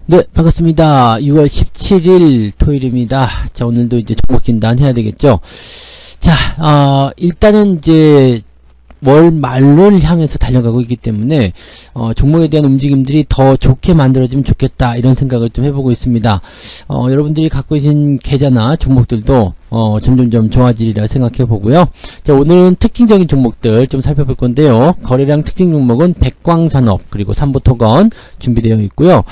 네, 반갑습니다. 6월 17일 토요일입니다. 자, 오늘도 이제 종목 진단 해야 되겠죠. 자, 일단은 이제 월 말로를 향해서 달려가고 있기 때문에 종목에 대한 움직임들이 더 좋게 만들어지면 좋겠다, 이런 생각을 좀 해보고 있습니다. 여러분들이 갖고 계신 계좌나 종목들도 점점점 좋아지리라 생각해 보고요. 자, 오늘은 특징적인 종목들 좀 살펴볼 건데요. 거래량 특징 종목은 백광산업 그리고 삼부토건 준비되어 있고요.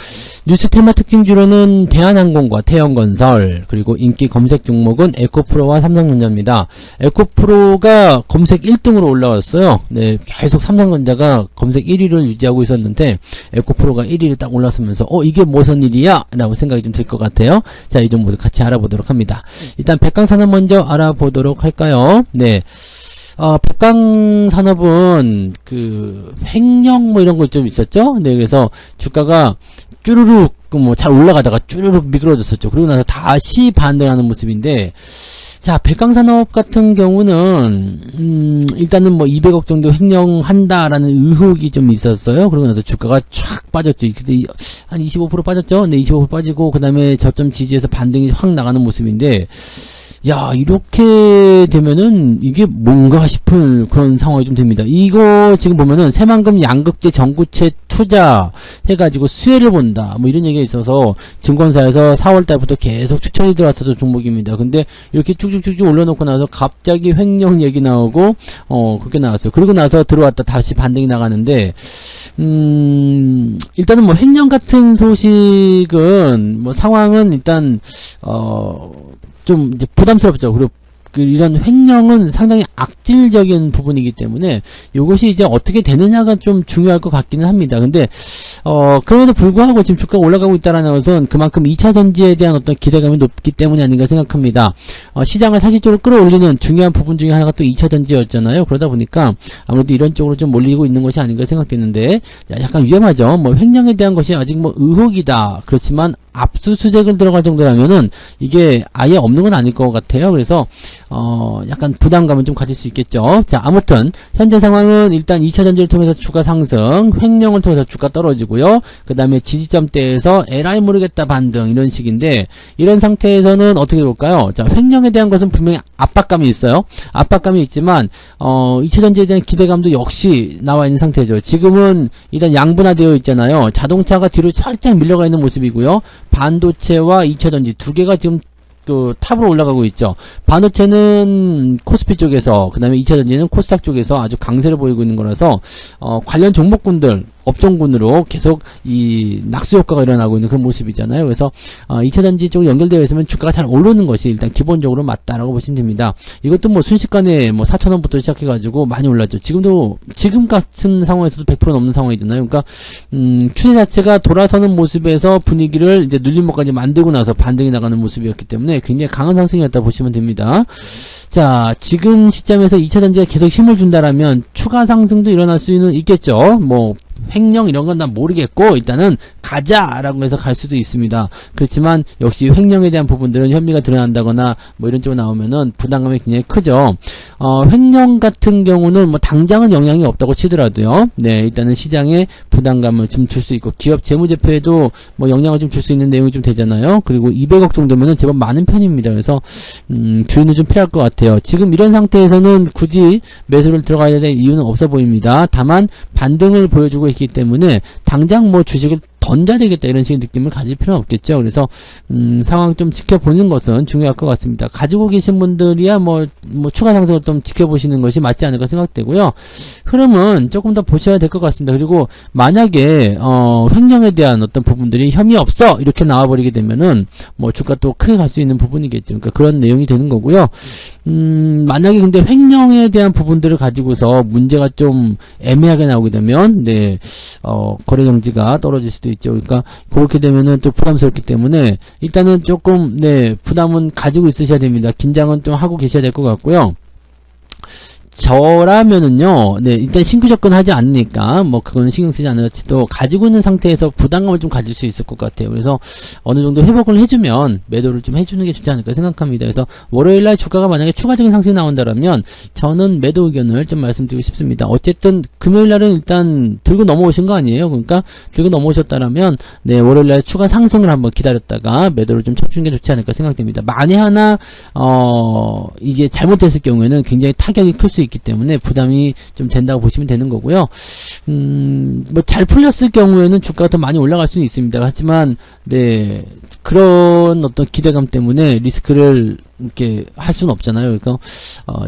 뉴스 테마 특징주로는 대한항공과 태영건설, 그리고 인기 검색 종목은 에코프로와 삼성전자입니다. 에코프로가 검색 1등으로 올라왔어요. 네, 계속 삼성전자가 검색 1위를 유지하고 있었는데 에코프로가 1위를 딱 올라서면서 이게 무슨 일이야? 라고 생각이 좀 들 것 같아요. 자, 이 종목도 같이 알아보도록 합니다. 일단 백광산업 먼저 알아보도록 할까요? 네. 백광산업은 횡령 이런 거 좀 있었죠? 네, 그래서 주가가 쭈루룩 잘 올라가다가 쭈루룩 미끄러졌었죠. 그리고 나서 다시 반등하는 모습인데, 자, 백광산업 같은 경우는 일단은 200억 정도 횡령한다라는 의혹이 좀 있었어요. 그러고 나서 주가가 촥 빠졌죠. 근데 한 25% 빠졌죠. 네, 25% 빠지고 그다음에 저점 지지에서 반등이 확 나가는 모습인데, 야, 이렇게 되면은 이게 뭔가 싶은 그런 상황이 좀 됩니다. 이거 지금 보면은 새만금 양극재 전구체 투자 해가지고 수혜를 본다, 이런 얘기가 있어서 증권사에서 4월 달부터 계속 추천이 들어왔었던 종목입니다. 근데 이렇게 쭉쭉쭉쭉 올려놓고 나서 갑자기 횡령 얘기 나오고 그렇게 나왔어요. 그러고 나서 들어왔다 다시 반등이 나가는데, 일단은 횡령 같은 소식은 상황은 일단 좀 이제 부담스럽죠. 그리고 이런 횡령은 상당히 악질적인 부분이기 때문에 이것이 이제 어떻게 되느냐가 좀 중요할 것 같기는 합니다. 근데 그럼에도 불구하고 지금 주가가 올라가고 있다는 것은 그만큼 2차 전지에 대한 어떤 기대감이 높기 때문이 아닌가 생각합니다. 시장을 사실적으로 끌어올리는 중요한 부분 중에 하나가 또 2차 전지였잖아요. 그러다 보니까 아무래도 이런 쪽으로 좀 몰리고 있는 것이 아닌가 생각되는데, 약간 위험하죠. 횡령에 대한 것이 아직 의혹이다. 그렇지만 압수수색을 들어갈 정도라면은 이게 아예 없는 건 아닐 것 같아요. 그래서 약간 부담감은 좀 가질 수 있겠죠. 자, 아무튼 현재 상황은 일단 2차 전지를 통해서 주가 상승, 횡령을 통해서 주가 떨어지고요. 그 다음에 지지점대에서 에라이 모르겠다 반등, 이런 식인데, 이런 상태에서는 어떻게 볼까요? 자, 횡령에 대한 것은 분명히 압박감이 있어요. 압박감이 있지만 2차 전지에 대한 기대감도 역시 나와 있는 상태죠. 지금은 일단 양분화되어 있잖아요. 자동차가 뒤로 살짝 밀려가 있는 모습이고요. 반도체와 2차 전지 두 개가 지금 탑으로 올라가고 있죠. 반도체는 코스피 쪽에서, 그 다음에 2차 전지는 코스닥 쪽에서 아주 강세를 보이고 있는 거라서 관련 종목군들, 업종군으로 계속 이 낙수 효과가 일어나고 있는 그런 모습이잖아요. 그래서 2차 전지 쪽 연결되어 있으면 주가가 잘 오르는 것이 일단 기본적으로 맞다라고 보시면 됩니다. 이것도 순식간에 4,000원부터 시작해가지고 많이 올랐죠. 지금 같은 상황에서도 100% 넘는 상황이잖아요. 그러니까 추세 자체가 돌아서는 모습에서 분위기를 이제 눌림목까지 만들고 나서 반등이 나가는 모습이었기 때문에 굉장히 강한 상승이었다 보시면 됩니다. 자, 지금 시점에서 2차 전지가 계속 힘을 준다라면 추가 상승도 일어날 수는 있겠죠. 횡령 이런 건 난 모르겠고 일단은 가자라고 해서 갈 수도 있습니다. 그렇지만 역시 횡령에 대한 부분들은 혐의가 드러난다거나 이런 쪽으로 나오면은 부담감이 굉장히 크죠. 횡령 같은 경우는 당장은 영향이 없다고 치더라도요, 네, 일단은 시장에 부담감을 좀 줄 수 있고, 기업 재무제표에도 영향을 좀 줄 수 있는 내용이 좀 되잖아요. 그리고 200억 정도면은 제법 많은 편입니다. 그래서 주의는 좀 필요할 것 같아요. 지금 이런 상태에서는 굳이 매수를 들어가야 될 이유는 없어 보입니다. 다만 반등을 보여주고 있기 때문에 당장 주식을 던져야 되겠다, 이런 식의 느낌을 가질 필요는 없겠죠. 그래서 상황 좀 지켜보는 것은 중요할 것 같습니다. 가지고 계신 분들이야 추가 상승을 좀 지켜보시는 것이 맞지 않을까 생각되고요. 흐름은 조금 더 보셔야 될 것 같습니다. 그리고 만약에 횡령에 대한 어떤 부분들이 혐의 없어 이렇게 나와버리게 되면은 주가 또 크게 갈 수 있는 부분이겠죠. 그러니까 그런 내용이 되는 거고요. 만약에 근데 횡령에 대한 부분들을 가지고서 문제가 좀 애매하게 나오게 되면, 네, 거래 경지가 떨어질 수도 있죠. 그러니까 그렇게 되면은 또 부담스럽기 때문에 일단은 조금, 네, 부담은 가지고 있으셔야 됩니다. 긴장은 좀 하고 계셔야 될 것 같고요. 저라면은요, 네, 일단 신규 접근하지 않으니까, 뭐, 그거는 신경 쓰지 않을지도, 가지고 있는 상태에서 부담감을 좀 가질 수 있을 것 같아요. 그래서, 어느 정도 회복을 해주면, 매도를 좀 해주는 게 좋지 않을까 생각합니다. 그래서, 월요일날 주가가 만약에 추가적인 상승이 나온다면, 저는 매도 의견을 좀 말씀드리고 싶습니다. 어쨌든, 금요일날은 일단, 들고 넘어오신 거 아니에요? 그러니까, 들고 넘어오셨다라면, 네, 월요일날 추가 상승을 한번 기다렸다가, 매도를 좀 쳐주는 게 좋지 않을까 생각됩니다. 만에 하나, 이게 잘못됐을 경우에는 굉장히 타격이 클 수 있기 때문에 부담이 좀 된다고 보시면 되는 거고요. 뭐 잘 풀렸을 경우에는 주가가 더 많이 올라갈 수는 있습니다. 하지만 네, 그런 어떤 기대감 때문에 리스크를 이렇게 할 수는 없잖아요. 그러니까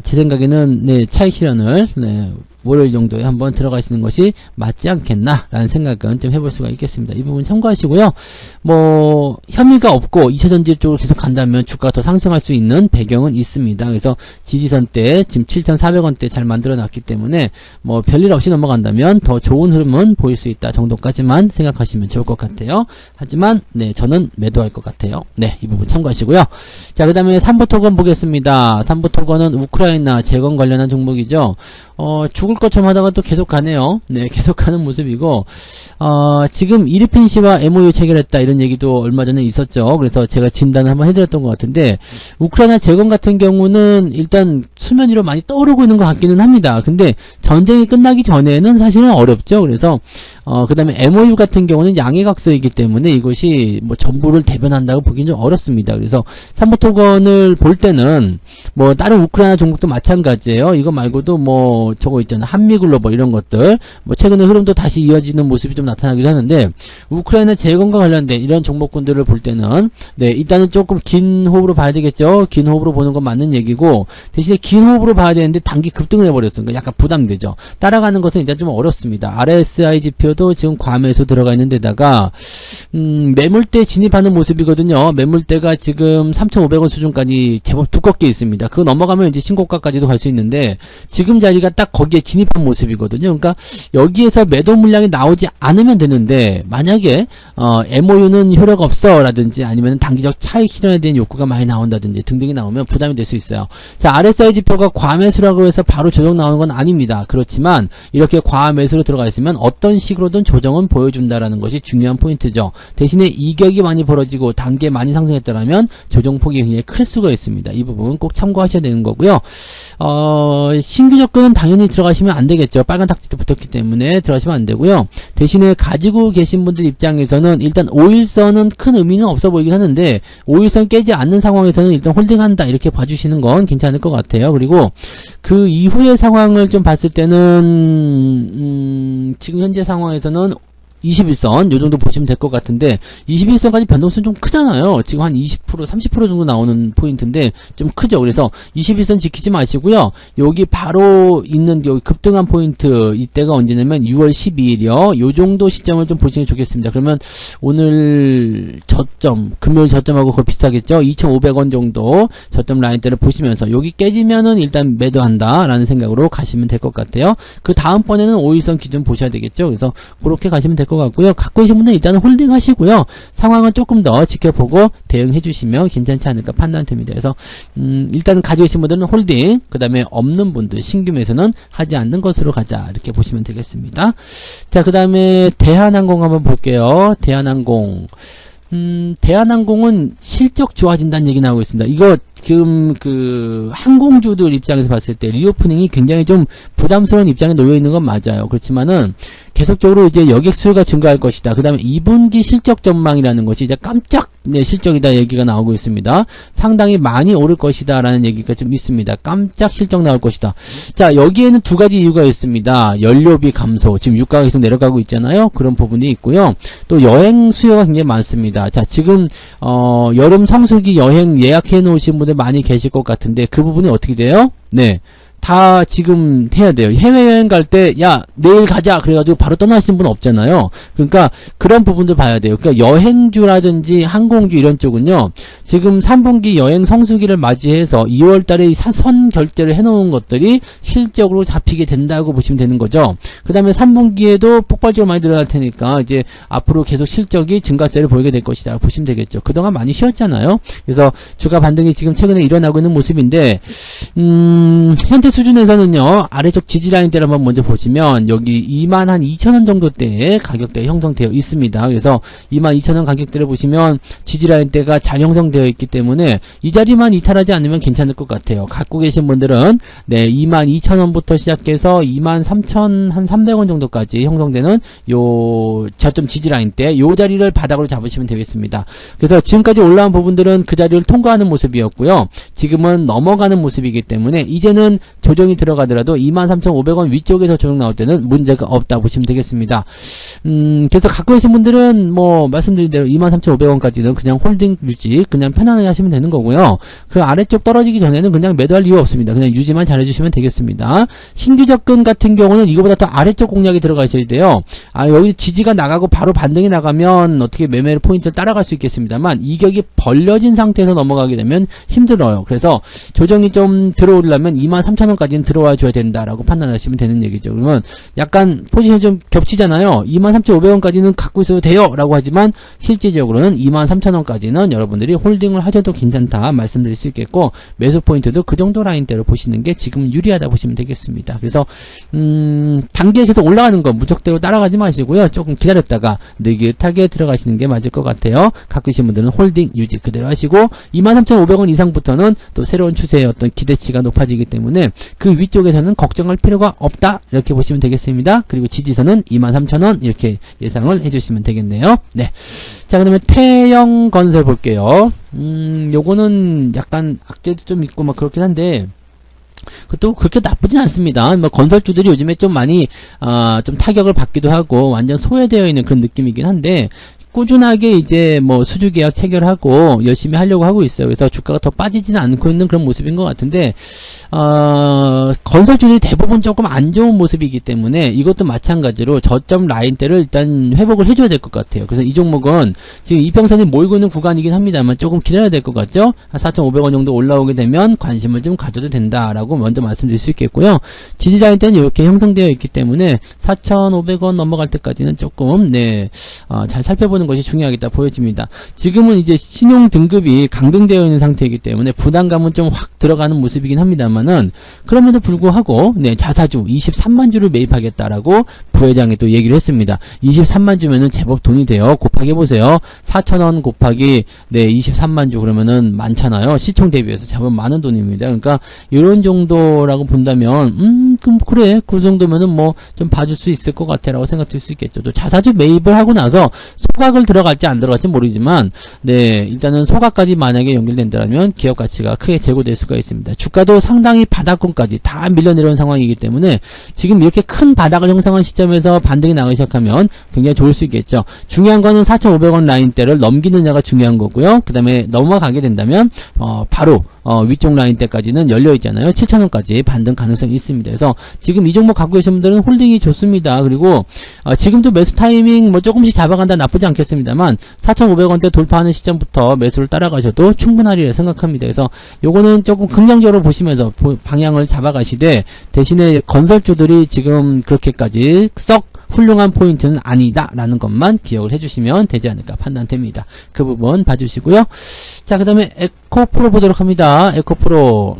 제 생각에는 네, 차익 실현을 네, 월요일 정도에 한번 들어가시는 것이 맞지 않겠나라는 생각은 좀 해볼 수가 있겠습니다. 이 부분 참고하시고요. 뭐 혐의가 없고 2차전지 쪽으로 계속 간다면 주가가 더 상승할 수 있는 배경은 있습니다. 그래서 지지선 때 지금 7,400원대 잘 만들어 놨기 때문에 뭐 별일 없이 넘어간다면 더 좋은 흐름은 보일 수 있다 정도까지만 생각하시면 좋을 것 같아요. 하지만 네, 저는 매도할 것 같아요. 네, 이 부분 참고하시고요. 자, 그 다음에 삼부토건 보겠습니다. 삼부토건은 우크라이나 재건 관련한 종목이죠. 죽을 것처럼 하다가 또 계속 가네요. 네, 계속 가는 모습이고, 지금 이르핀 씨와 MOU 체결했다 이런 얘기도 얼마 전에 있었죠. 그래서 제가 진단을 한번 해드렸던 것 같은데, 우크라이나 재건 같은 경우는 일단 수면 위로 많이 떠오르고 있는 것 같기는 합니다. 근데 전쟁이 끝나기 전에는 사실은 어렵죠. 그래서, 그 다음에 MOU 같은 경우는 양해각서이기 때문에 이것이 뭐 전부를 대변한다고 보기는 좀 어렵습니다. 그래서 삼부토건을 볼 때는 뭐 다른 우크라이나 종목도 마찬가지예요. 이거 말고도 뭐 저거 있잖아요. 한미글로벌 이런 것들 뭐 최근에 흐름도 다시 이어지는 모습이 좀 나타나기도 하는데 우크라이나 재건과 관련된 이런 종목군들을 볼 때는 네, 일단은 조금 긴 호흡으로 봐야 되겠죠. 긴 호흡으로 보는 건 맞는 얘기고 대신에 긴 호흡으로 봐야 되는데 단기 급등을 해버렸으니까 약간 부담되죠. 따라가는 것은 일단 좀 어렵습니다. RSI 지표도 지금 과매수 들어가 있는 데다가 매물대 진입하는 모습이거든요. 매물대가 지금 3,500원 수준까지 제법 두껍게 있습니다. 그거 넘어가면 이제 신고가까지도 갈 수 있는데 지금 자리가 딱 거기에 진입한 모습이거든요. 그러니까 여기에서 매도 물량이 나오지 않으면 되는데 만약에 MOU는 효력 없어 라든지 아니면 단기적 차익 실현에 대한 욕구가 많이 나온다든지 등등이 나오면 부담이 될 수 있어요. 자, RSI 지표가 과매수라고 해서 바로 조정 나오는 건 아닙니다. 그렇지만 이렇게 과매수로 들어가 있으면 어떤 식으로든 조정은 보여준다라는 것이 중요한 포인트죠. 대신에 이격이 많이 벌어지고 단계 많이 상승했다라면 조정폭이 굉장히 클 수가 있습니다. 이 부분 꼭 참고하셔야 되는 거고요. 신규 접근은 당연히 들어가시면 안 되겠죠. 빨간 탁지도 붙었기 때문에 들어가시면 안 되고요. 대신에 가지고 계신 분들 입장에서는 일단 5일선은 큰 의미는 없어 보이긴 하는데 5일선 깨지 않는 상황에서는 일단 홀딩한다 이렇게 봐주시는 건 괜찮을 것 같아요. 그리고 그 이후의 상황을 좀 봤을 때는 지금 현재 상황에서는 21선 요 정도 보시면 될 것 같은데 21선까지 변동성이 좀 크잖아요. 지금 한 20% 30% 정도 나오는 포인트인데 좀 크죠. 그래서 21선 지키지 마시고요. 여기 바로 있는 여기 급등한 포인트 이때가 언제냐면 6월 12일이요. 요 정도 시점을 좀 보시는 게 좋겠습니다. 그러면 오늘 저점 금요일 저점하고 거의 비슷하겠죠. 2,500원 정도 저점 라인대를 보시면서 여기 깨지면은 일단 매도한다 라는 생각으로 가시면 될 것 같아요. 그 다음번에는 5일선 기준 보셔야 되겠죠. 그래서 그렇게 가시면 될 것 같고요. 갖고 계신 분들은 일단은 홀딩 하시고요. 상황은 조금 더 지켜보고 대응해 주시면 괜찮지 않을까 판단됩니다. 그래서 일단은 가지고 계신 분들은 홀딩, 그 다음에 없는 분들 신규 매수는 하지 않는 것으로 가자 이렇게 보시면 되겠습니다. 자, 그 다음에 대한항공 한번 볼게요. 대한항공 대한항공은 실적 좋아진다는 얘기 나오고 있습니다. 이거 지금 그 항공주들 입장에서 봤을 때 리오프닝이 굉장히 좀 부담스러운 입장에 놓여 있는 건 맞아요. 그렇지만은 계속적으로 이제 여객 수요가 증가할 것이다. 그 다음에 2분기 실적 전망이라는 것이 이제 깜짝 실적이다 얘기가 나오고 있습니다. 상당히 많이 오를 것이다 라는 얘기가 좀 있습니다. 깜짝 실적 나올 것이다. 자, 여기에는 두 가지 이유가 있습니다. 연료비 감소, 지금 유가가 계속 내려가고 있잖아요. 그런 부분이 있고요. 또 여행 수요가 굉장히 많습니다. 자, 지금 여름 성수기 여행 예약해 놓으신 분들 많이 계실 것 같은데 그 부분이 어떻게 돼요? 네. 다 지금 해야 돼요. 해외여행 갈 때 야 내일 가자 그래가지고 바로 떠나시는 분 없잖아요. 그러니까 그런 부분들 봐야 돼요. 그러니까 여행주라든지 항공주 이런 쪽은요 지금 3분기 여행 성수기를 맞이해서 2월달에 선 결제를 해놓은 것들이 실적으로 잡히게 된다고 보시면 되는 거죠. 그 다음에 3분기에도 폭발적으로 많이 늘어날 테니까 이제 앞으로 계속 실적이 증가세를 보이게 될 것이다 보시면 되겠죠. 그동안 많이 쉬었잖아요. 그래서 주가 반등이 지금 최근에 일어나고 있는 모습인데 현재 수준에서는요, 아래쪽 지지라인대를 한번 먼저 보시면, 여기 22,000원 정도대의 가격대가 형성되어 있습니다. 그래서 22,000원 가격대를 보시면, 지지라인대가 잘 형성되어 있기 때문에, 이 자리만 이탈하지 않으면 괜찮을 것 같아요. 갖고 계신 분들은, 네, 22,000원부터 시작해서 23,300원 정도까지 형성되는 요 저점 지지라인대, 요 자리를 바닥으로 잡으시면 되겠습니다. 그래서 지금까지 올라온 부분들은 그 자리를 통과하는 모습이었고요. 지금은 넘어가는 모습이기 때문에 이제는 조정이 들어가더라도 23,500원 위쪽에서 조정 나올 때는 문제가 없다 보시면 되겠습니다. 그래서 갖고 계신 분들은 뭐 말씀드린 대로 23,500원까지는 그냥 홀딩 유지, 그냥 편안하게 하시면 되는 거고요. 그 아래쪽 떨어지기 전에는 그냥 매도할 이유 없습니다. 그냥 유지만 잘해주시면 되겠습니다. 신규 접근 같은 경우는 이거보다 더 아래쪽 공략이 들어가셔야 돼요. 여기 지지가 나가고 바로 반등이 나가면 어떻게 매매 포인트를 따라갈 수 있겠습니다만, 이격이 벌려진 상태에서 넘어가게 되면 힘들어요. 그래서 조정이 좀 들어오려면 23,000원까지는 들어와 줘야 된다라고 판단하시면 되는 얘기죠. 그러면 약간 포지션이 좀 겹치잖아요. 23,500원까지는 갖고 있어도 돼요 라고 하지만, 실질적으로는 23,000원까지는 여러분들이 홀딩을 하셔도 괜찮다 말씀드릴 수 있겠고, 매수 포인트도 그 정도 라인대로 보시는 게 지금 유리하다 보시면 되겠습니다. 그래서 단계 계속 올라가는 거 무적대로 따라가지 마시고요. 조금 기다렸다가 느긋하게 들어가시는 게 맞을 것 같아요. 갖고 계신 분들은 홀딩 유지 그대로 하시고, 23,500원 이상부터는 또 새로운 추세의 어떤 기대치가 높아지기 때문에 그 위쪽에서는 걱정할 필요가 없다 이렇게 보시면 되겠습니다. 그리고 지지선은 23,000원 이렇게 예상을 해주시면 되겠네요. 네. 자, 그다음에 태영건설 볼게요. 요거는 약간 악재도 좀 있고 막 그렇긴 한데, 그것도 그렇게 나쁘진 않습니다. 뭐 건설주들이 요즘에 좀 많이 좀 타격을 받기도 하고 완전 소외되어 있는 그런 느낌이긴 한데, 꾸준하게 이제 뭐 수주 계약 체결하고 열심히 하려고 하고 있어요. 그래서 주가가 더 빠지지는 않고 있는 그런 모습인 것 같은데, 건설주들이 대부분 조금 안 좋은 모습이기 때문에 이것도 마찬가지로 저점 라인대를 일단 회복을 해줘야 될 것 같아요. 그래서 이 종목은 지금 이평선이 몰고 있는 구간이긴 합니다만 조금 기다려야 될 것 같죠? 한 4,500원 정도 올라오게 되면 관심을 좀 가져도 된다라고 먼저 말씀드릴 수 있겠고요. 지지 라인대는 이렇게 형성되어 있기 때문에 4,500원 넘어갈 때까지는 조금 잘 살펴보는 것이 중요하겠다 보여집니다. 지금은 이제 신용 등급이 강등되어 있는 상태이기 때문에 부담감은 좀 확 들어가는 모습이긴 합니다만은, 그럼에도 불구하고 자사주 23만 주를 매입하겠다라고 부회장이 또 얘기를 했습니다. 23만 주면은 제법 돈이 돼요. 곱하기 해보세요. 4,000원 곱하기 23만 주 그러면은 많잖아요. 시총 대비해서 제법 많은 돈입니다. 그러니까 이런 정도라고 본다면 그럼 그래 그 정도면은 뭐 좀 봐줄 수 있을 것 같아라고 생각될 수 있겠죠. 또 자사주 매입을 하고 나서 소각을 들어갈지 안 들어갈지 모르지만, 일단은 소각까지 만약에 연결된다면 기업 가치가 크게 제고될 수가 있습니다. 주가도 상당히 바닥권까지 다 밀려내려온 상황이기 때문에 지금 이렇게 큰 바닥을 형성한 시점에서 반등이 나가기 시작하면 굉장히 좋을 수 있겠죠. 중요한 거는 4,500원 라인대를 넘기느냐가 중요한 거고요. 그 다음에 넘어가게 된다면 바로 위쪽 라인대까지는 열려있잖아요. 7,000원까지 반등 가능성이 있습니다. 그래서 지금 이 종목 갖고 계신 분들은 홀딩이 좋습니다. 그리고 지금도 매수 타이밍 뭐 조금씩 잡아간다 나쁘지 않겠습니다만 4,500원대 돌파하는 시점부터 매수를 따라가셔도 충분하리라 생각합니다. 그래서 요거는 조금 긍정적으로 보시면서 방향을 잡아가시되, 대신에 건설주들이 지금 그렇게까지 썩 훌륭한 포인트는 아니다라는 것만 기억을 해주시면 되지 않을까 판단됩니다. 그 부분 봐주시고요. 자, 그 다음에 에코프로 보도록 합니다. 에코프로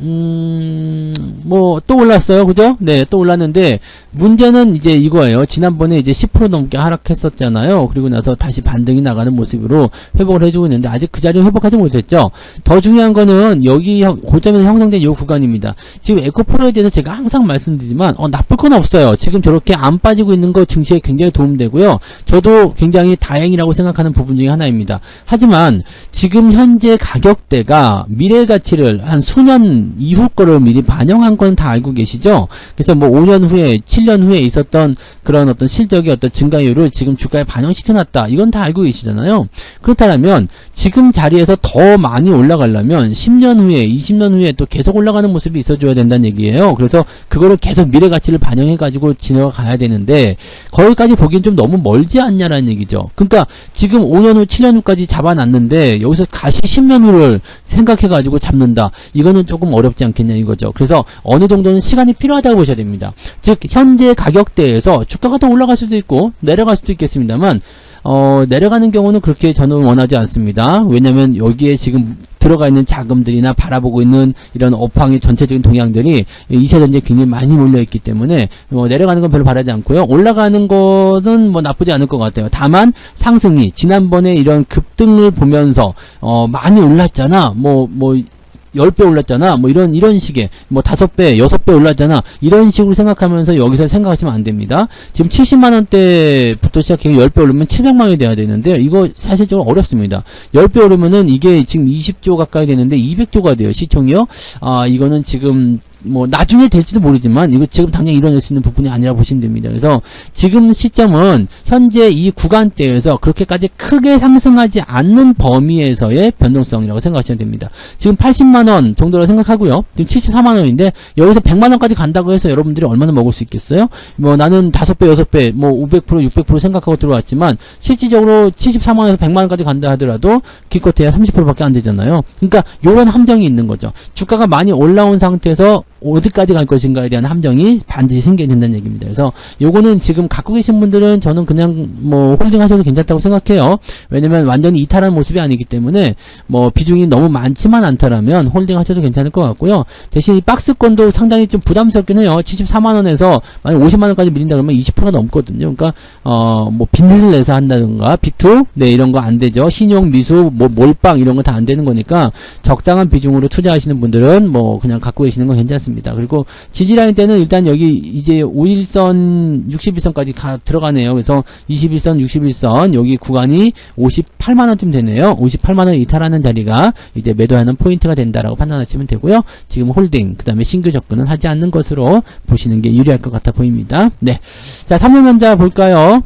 뭐 또 올랐어요, 그죠? 네, 또 올랐는데 문제는 이제 이거예요. 지난번에 이제 10% 넘게 하락했었잖아요. 그리고 나서 다시 반등이 나가는 모습으로 회복을 해주고 있는데 아직 그 자리를 회복하지 못했죠. 더 중요한 거는 여기 고점에서 형성된 이 구간입니다. 지금 에코프로에 대해서 제가 항상 말씀드리지만 나쁠 건 없어요. 지금 저렇게 안 빠지고 있는 거 증시에 굉장히 도움되고요. 저도 굉장히 다행이라고 생각하는 부분 중에 하나입니다. 하지만 지금 현재 가격대가 미래 가치를 한 수년 이후 거를 미리 반영한 건 다 알고 계시죠? 그래서 뭐 5년 후에 7년 후에 있었던 그런 어떤 실적의 어떤 증가율을 지금 주가에 반영시켜놨다. 이건 다 알고 계시잖아요. 그렇다면 지금 자리에서 더 많이 올라가려면 10년 후에 20년 후에 또 계속 올라가는 모습이 있어줘야 된다는 얘기예요. 그래서 그거를 계속 미래 가치를 반영해가지고 지나가야 되는데 거기까지 보기엔 좀 너무 멀지 않냐라는 얘기죠. 그러니까 지금 5년 후 7년 후까지 잡아놨는데 여기서 다시 10년 후를 생각해가지고 잡는다. 이거는 조금 어렵지 않겠냐 이거죠. 그래서 어느 정도는 시간이 필요하다고 보셔야 됩니다. 즉 현재 가격대에서 주가가 더 올라갈 수도 있고 내려갈 수도 있겠습니다만 내려가는 경우는 그렇게 저는 원하지 않습니다. 왜냐면 여기에 지금 들어가 있는 자금들이나 바라보고 있는 이런 업황의 전체적인 동향들이 2차 전지에 굉장히 많이 몰려있기 때문에 내려가는 건 별로 바라지 않고요. 올라가는 거는 뭐 나쁘지 않을 것 같아요. 다만 상승이 지난번에 이런 급등을 보면서 많이 올랐잖아. 10배 올랐잖아. 뭐 이런 식의 5배, 6배 올랐잖아. 이런 식으로 생각하면서 여기서 생각하시면 안 됩니다. 지금 70만 원대부터 시작해서 10배 오르면 700만 원이 돼야 되는데 이거 사실적으로 어렵습니다. 10배 오르면은 이게 지금 20조 가까이 되는데 200조가 돼요. 시총이요. 이거는 지금 나중에 될지도 모르지만 이거 지금 당장 일어날 수 있는 부분이 아니라 보시면 됩니다. 그래서 지금 시점은 현재 이 구간대에서 그렇게까지 크게 상승하지 않는 범위에서의 변동성이라고 생각하시면 됩니다. 지금 80만원 정도로 생각하고요. 지금 74만원인데 여기서 100만원까지 간다고 해서 여러분들이 얼마나 먹을 수 있겠어요? 나는 5배, 6배, 500%, 600% 생각하고 들어왔지만 실질적으로 74만원에서 100만원까지 간다 하더라도 기껏해야 30%밖에 안 되잖아요. 그러니까 요런 함정이 있는 거죠. 주가가 많이 올라온 상태에서 어디까지 갈 것인가에 대한 함정이 반드시 생겨야 된다는 얘기입니다. 그래서 요거는 지금 갖고 계신 분들은 저는 그냥 홀딩 하셔도 괜찮다고 생각해요. 왜냐면 완전히 이탈한 모습이 아니기 때문에 비중이 너무 많지만 않다라면 홀딩 하셔도 괜찮을 것 같고요. 대신 이 박스권도 상당히 좀 부담스럽긴 해요. 74만원에서 만약 50만원까지 밀린다 그러면 20%가 넘거든요. 그러니까 빚을 내서 한다든가 비투 이런 거 안 되죠. 신용, 미수, 몰빵 이런 거 다 안 되는 거니까 적당한 비중으로 투자하시는 분들은 그냥 갖고 계시는 건 괜찮습니다. 그리고 지지라인 때는 일단 여기 이제 5일선 61선까지 들어가네요. 그래서 21선 61선 여기 구간이 58만원쯤 되네요. 58만원 이탈하는 자리가 이제 매도하는 포인트가 된다라고 판단하시면 되고요. 지금 홀딩 그 다음에 신규 접근은 하지 않는 것으로 보시는 게 유리할 것 같아 보입니다. 네, 자 삼성전자 볼까요?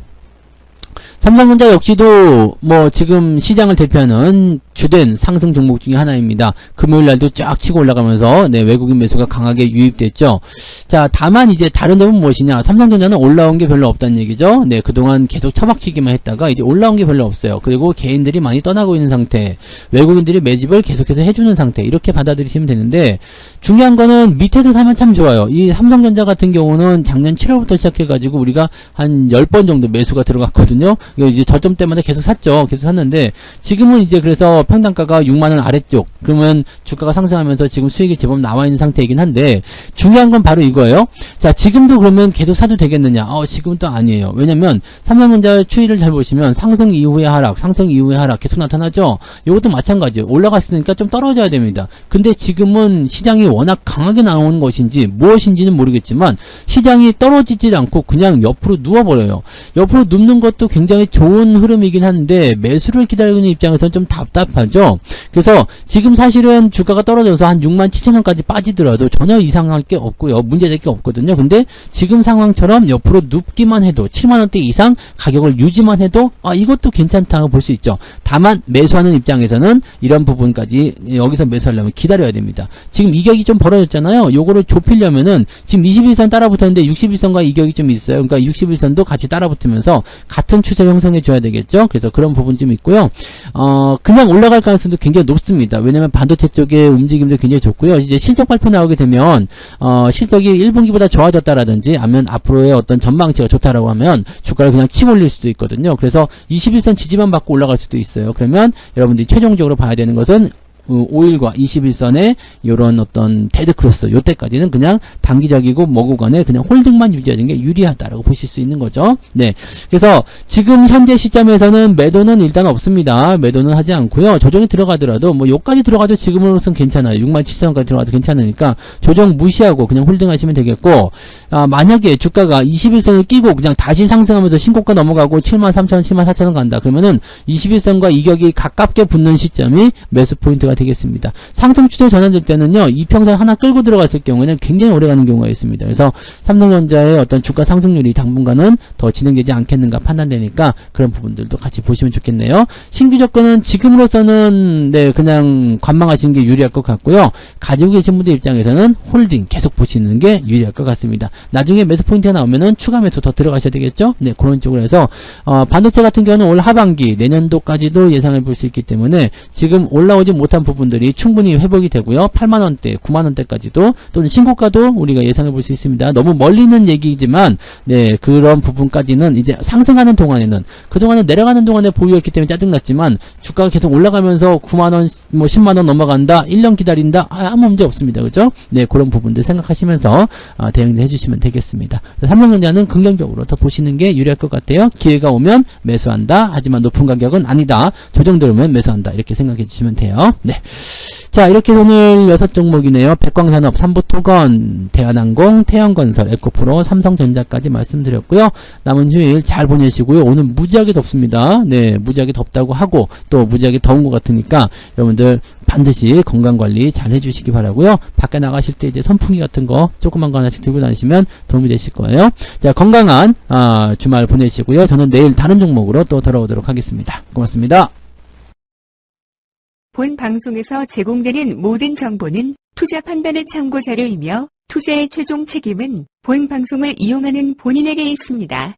삼성전자 역시도 지금 시장을 대표하는 주된 상승 종목 중에 하나입니다. 금요일날도 쫙 치고 올라가면서 외국인 매수가 강하게 유입됐죠. 자, 다만 이제 다른 점은 무엇이냐? 삼성전자는 올라온 게 별로 없다는 얘기죠. 그동안 계속 처박히기만 했다가 이제 올라온 게 별로 없어요. 그리고 개인들이 많이 떠나고 있는 상태, 외국인들이 매집을 계속해서 해주는 상태, 이렇게 받아들이시면 되는데 중요한 거는 밑에서 사면 참 좋아요. 이 삼성전자 같은 경우는 작년 7월부터 시작해가지고 우리가 한 10번 정도 매수가 들어갔거든요. 이제 저점 때마다 계속 샀죠. 계속 샀는데 지금은 이제 그래서 평단가가 6만원 아래쪽, 그러면 주가가 상승하면서 지금 수익이 제법 나와 있는 상태이긴 한데 중요한 건 바로 이거예요. 자, 지금도 그러면 계속 사도 되겠느냐? 지금은 또 아니에요. 왜냐면 삼성전자 추이를 잘 보시면 상승 이후의 하락, 상승 이후의 하락 계속 나타나죠. 이것도 마찬가지예요. 올라갔으니까 좀 떨어져야 됩니다. 근데 지금은 시장이 워낙 강하게 나오는 것인지 무엇인지는 모르겠지만 시장이 떨어지지 않고 그냥 옆으로 누워버려요. 옆으로 눕는 것도 굉장히 좋은 흐름이긴 한데 매수를 기다리고 있는 입장에서는 좀 답답하죠. 그래서 지금 사실은 주가가 떨어져서 한 67,000원까지 빠지더라도 전혀 이상할 게 없고요. 문제될 게 없거든요. 근데 지금 상황처럼 옆으로 눕기만 해도 7만원대 이상 가격을 유지만 해도 이것도 괜찮다고 볼 수 있죠. 다만 매수하는 입장에서는 이런 부분까지 여기서 매수하려면 기다려야 됩니다. 지금 이격이 좀 벌어졌잖아요. 요거를 좁히려면은 지금 21선 따라붙었는데 61선과 이격이 좀 있어요. 그러니까 61선도 같이 따라붙으면서 같은 추세 형성해 줘야 되겠죠. 그래서 그런 부분 좀 있고요. 그냥 올라갈 가능성도 굉장히 높습니다. 왜냐면 반도체 쪽의 움직임도 굉장히 좋고요. 이제 실적 발표 나오게 되면 실적이 1분기보다 좋아졌다라든지 아니면 앞으로의 어떤 전망치가 좋다라고 하면 주가를 그냥 치고 올릴 수도 있거든요. 그래서 21선 지지만 받고 올라갈 수도 있어요. 그러면 여러분들이 최종적으로 봐야 되는 것은 5일과 21선의 요런 어떤 데드크로스 요때까지는 그냥 단기적이고 구간에 그냥 홀딩만 유지하는 게 유리하다라고 보실 수 있는 거죠. 네. 그래서 지금 현재 시점에서는 매도는 일단 없습니다. 매도는 하지 않고요. 조정이 들어가더라도 요까지 들어가도 지금으로서는 괜찮아요. 67,000원까지 들어가도 괜찮으니까 조정 무시하고 그냥 홀딩 하시면 되겠고, 만약에 주가가 21선을 끼고 그냥 다시 상승하면서 신고가 넘어가고 73,000원, 74,000원 간다. 그러면은 21선과 이격이 가깝게 붙는 시점이 매수 포인트가 되겠습니다. 상승 추세 전환될 때는요, 이평선 하나 끌고 들어갔을 경우에는 굉장히 오래가는 경우가 있습니다. 그래서 삼성전자의 어떤 주가 상승률이 당분간은 더 진행되지 않겠는가 판단되니까 그런 부분들도 같이 보시면 좋겠네요. 신규 접근은 지금으로서는 그냥 관망하시는 게 유리할 것 같고요. 가지고 계신 분들 입장에서는 홀딩 계속 보시는 게 유리할 것 같습니다. 나중에 매수 포인트가 나오면은 추가 매수 더 들어가셔야 되겠죠. 네, 그런 쪽으로 해서 반도체 같은 경우는 올 하반기 내년도까지도 예상해 볼 수 있기 때문에 지금 올라오지 못한 이런 부분들이 충분히 회복이 되고요. 8만원대, 9만원대까지도 또는 신고가도 우리가 예상해 볼 수 있습니다. 너무 멀리는 얘기지만 네, 그런 부분까지는 이제 상승하는 동안에는, 그동안은 내려가는 동안에 보유했기 때문에 짜증났지만 주가가 계속 올라가면서 9만원, 뭐 10만원 넘어간다, 1년 기다린다, 아무 문제 없습니다. 그죠? 네, 그런 부분들 생각하시면서 대응을 해주시면 되겠습니다. 삼성전자는 긍정적으로 더 보시는 게 유리할 것 같아요. 기회가 오면 매수한다. 하지만 높은 가격은 아니다. 조정 들으면 매수한다. 이렇게 생각해 주시면 돼요. 네. 자, 이렇게 오늘 6종목이네요. 백광산업, 삼부토건, 대한항공, 태양건설, 에코프로, 삼성전자까지 말씀드렸고요. 남은 휴일 잘 보내시고요. 오늘 무지하게 덥습니다. 네, 무지하게 덥다고 하고 또 무지하게 더운 것 같으니까 여러분들 반드시 건강관리 잘 해주시기 바라고요. 밖에 나가실 때 이제 선풍기 같은 거 조그만 거 하나씩 들고 다니시면 도움이 되실 거예요. 자, 건강한 주말 보내시고요. 저는 내일 다른 종목으로 또 돌아오도록 하겠습니다. 고맙습니다. 본 방송에서 제공되는 모든 정보는 투자 판단의 참고 자료이며 투자의 최종 책임은 본 방송을 이용하는 본인에게 있습니다.